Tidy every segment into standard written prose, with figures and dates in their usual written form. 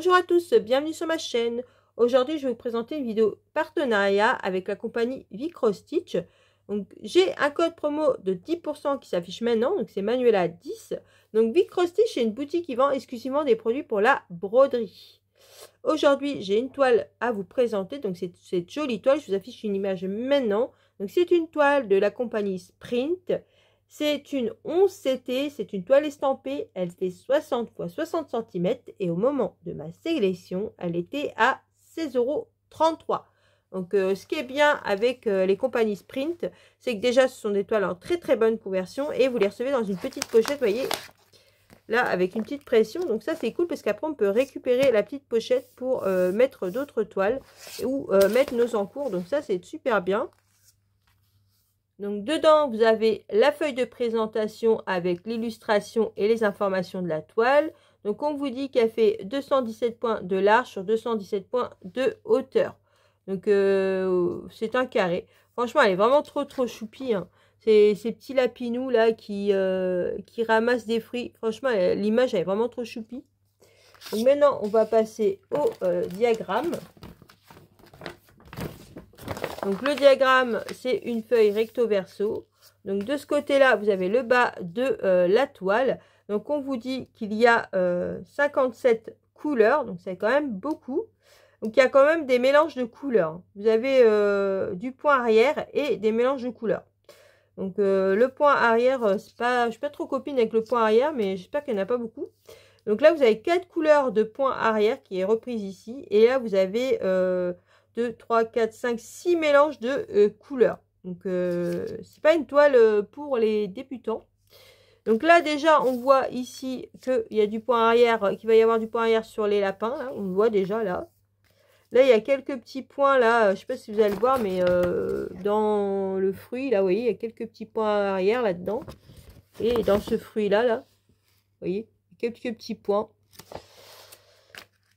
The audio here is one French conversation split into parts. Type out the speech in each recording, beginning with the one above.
Bonjour à tous, bienvenue sur ma chaîne. Aujourd'hui, je vais vous présenter une vidéo partenariat avec la compagnie Vicrostitch. Donc, j'ai un code promo de 10% qui s'affiche maintenant, donc c'est Manuela 10. Donc, Vicrostitch, c'est une boutique qui vend exclusivement des produits pour la broderie. Aujourd'hui, j'ai une toile à vous présenter, donc c'est cette jolie toile. Je vous affiche une image maintenant. Donc, c'est une toile de la compagnie Sprint. C'est une 11 CT, c'est une toile estampée, elle fait 60 x 60 cm et au moment de ma sélection, elle était à 16,33 €. Donc ce qui est bien avec les compagnies Sprint, c'est que déjà ce sont des toiles en très bonne conversion et vous les recevez dans une petite pochette, vous voyez, là avec une petite pression. Donc ça c'est cool parce qu'après on peut récupérer la petite pochette pour mettre d'autres toiles ou mettre nos encours. Donc ça c'est super bien. Donc dedans, vous avez la feuille de présentation avec l'illustration et les informations de la toile. Donc on vous dit qu'elle fait 217 points de large sur 217 points de hauteur. Donc c'est un carré. Franchement, elle est vraiment trop choupie, hein. Ces petits lapinous là qui ramassent des fruits. Franchement, l'image est vraiment trop choupie. Donc maintenant, on va passer au diagramme. Donc le diagramme, c'est une feuille recto verso. Donc de ce côté-là, vous avez le bas de la toile. Donc on vous dit qu'il y a 57 couleurs. Donc c'est quand même beaucoup. Donc il y a quand même des mélanges de couleurs. Vous avez du point arrière et des mélanges de couleurs. Donc le point arrière, je suis pas trop copine avec le point arrière, mais j'espère qu'il n'y en a pas beaucoup. Donc là, vous avez 4 couleurs de point arrière qui est reprise ici. Et là, vous avez 2, 3, 4, 5, 6 mélanges de couleurs. Donc, c'est pas une toile pour les débutants. Donc là, déjà, on voit ici qu'il y a du point arrière, qu'il va y avoir du point arrière sur les lapins. Là, on le voit déjà là. Là, il y a quelques petits points là. Je sais pas si vous allez le voir, mais dans le fruit, là, vous voyez, il y a quelques petits points arrière là-dedans. Et dans ce fruit-là, là, vous voyez, quelques petits points.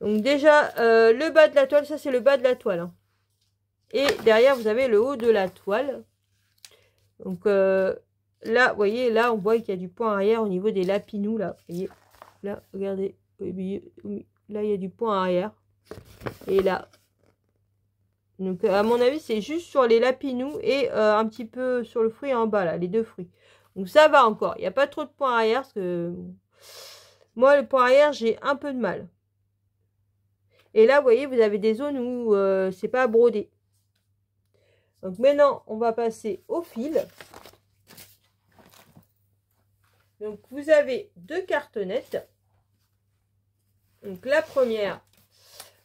Donc déjà, le bas de la toile, ça c'est le bas de la toile, hein. Et derrière, vous avez le haut de la toile. Donc là, vous voyez, là, on voit qu'il y a du point arrière au niveau des lapinous, là. Vous voyez, là, regardez. Là, il y a du point arrière. Et là. Donc, à mon avis, c'est juste sur les lapinous et un petit peu sur le fruit en bas, là, les deux fruits. Donc, ça va encore. Il n'y a pas trop de point arrière, parce que moi, le point arrière, j'ai un peu de mal. Et là, vous voyez, vous avez des zones où c'est pas brodé. Donc maintenant, on va passer au fil. Donc vous avez deux cartonnettes. Donc la première,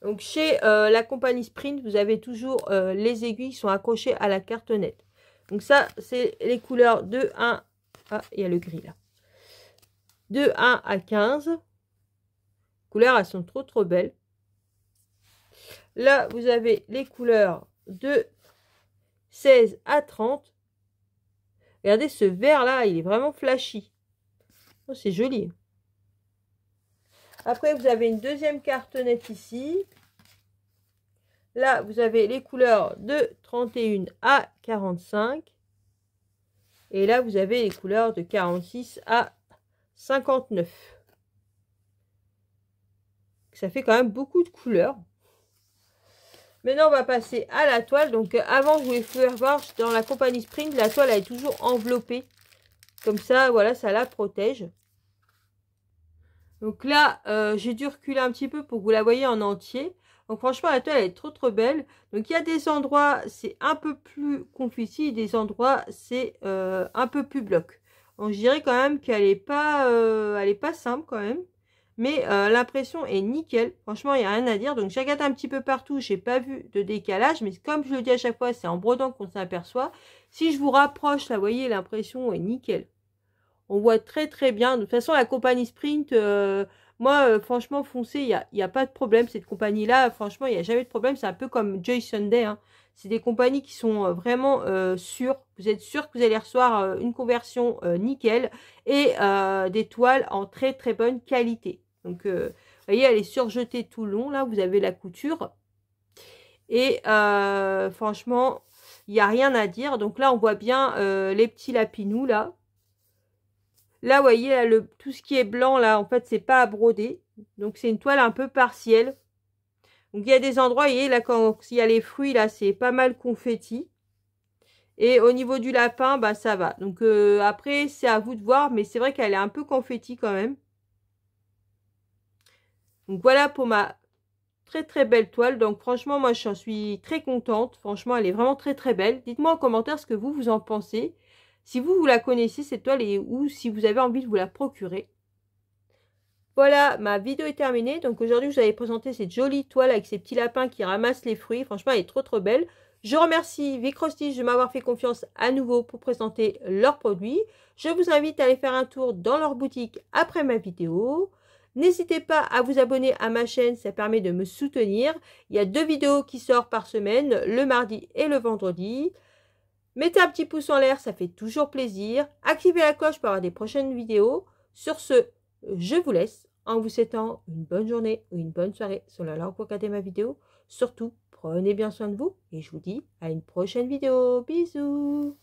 donc chez la compagnie Sprint, vous avez toujours les aiguilles qui sont accrochées à la cartonnette. Donc ça, c'est les couleurs de 1. Ah, il y a le gris là. De 1 à 15. Les couleurs, elles sont trop belles. Là, vous avez les couleurs de 16 à 30. Regardez ce vert là, il est vraiment flashy. Oh, c'est joli. Après, vous avez une deuxième cartonnette ici. Là, vous avez les couleurs de 31 à 45. Et là, vous avez les couleurs de 46 à 59. Ça fait quand même beaucoup de couleurs. Maintenant, on va passer à la toile. Donc, avant, je voulais faire voir, dans la compagnie Sprint, la toile, elle est toujours enveloppée. Comme ça, voilà, ça la protège. Donc là, j'ai dû reculer un petit peu pour que vous la voyez en entier. Donc, franchement, la toile, elle est trop belle. Donc, il y a des endroits, c'est un peu plus confetti. Des endroits, c'est un peu plus bloc. Donc, je dirais quand même qu'elle n'est pas simple quand même. Mais l'impression est nickel. Franchement, il n'y a rien à dire. Donc, j'ai regardé un petit peu partout. Je n'ai pas vu de décalage. Mais comme je le dis à chaque fois, c'est en brodant qu'on s'aperçoit. Si je vous rapproche, là, vous voyez, l'impression est nickel. On voit très bien. De toute façon, la compagnie Sprint, moi, franchement, foncez, il n'y a pas de problème. Cette compagnie-là, franchement, il n'y a jamais de problème. C'est un peu comme Joy Sunday, hein. C'est des compagnies qui sont vraiment sûres. Vous êtes sûr que vous allez recevoir une conversion nickel et des toiles en très bonne qualité. Donc, vous voyez, elle est surjetée tout le long. Là, vous avez la couture. Et franchement, il n'y a rien à dire. Donc là, on voit bien les petits lapinous, là. Là, vous voyez, là, tout ce qui est blanc, là, en fait, c'est pas à broder. Donc c'est une toile un peu partielle. Donc il y a des endroits, vous voyez, là quand il y a les fruits, là c'est pas mal confetti. Et au niveau du lapin, bah ça va. Donc après c'est à vous de voir, mais c'est vrai qu'elle est un peu confetti quand même. Donc voilà pour ma très belle toile. Donc franchement moi j'en suis très contente. Franchement elle est vraiment très belle. Dites-moi en commentaire ce que vous en pensez. Si vous la connaissez cette toile ou si vous avez envie de vous la procurer. Voilà, ma vidéo est terminée. Donc aujourd'hui, je vous avais présenté cette jolie toile avec ces petits lapins qui ramassent les fruits. Franchement, elle est trop belle. Je remercie Vicrostitch de m'avoir fait confiance à nouveau pour présenter leurs produits. Je vous invite à aller faire un tour dans leur boutique après ma vidéo. N'hésitez pas à vous abonner à ma chaîne, ça permet de me soutenir. Il y a 2 vidéos qui sortent par semaine, le mardi et le vendredi. Mettez un petit pouce en l'air, ça fait toujours plaisir. Activez la cloche pour avoir des prochaines vidéos. Sur ce, je vous laisse en vous souhaitant une bonne journée ou une bonne soirée selon l'heure pour regarder ma vidéo. Surtout, prenez bien soin de vous et je vous dis à une prochaine vidéo. Bisous.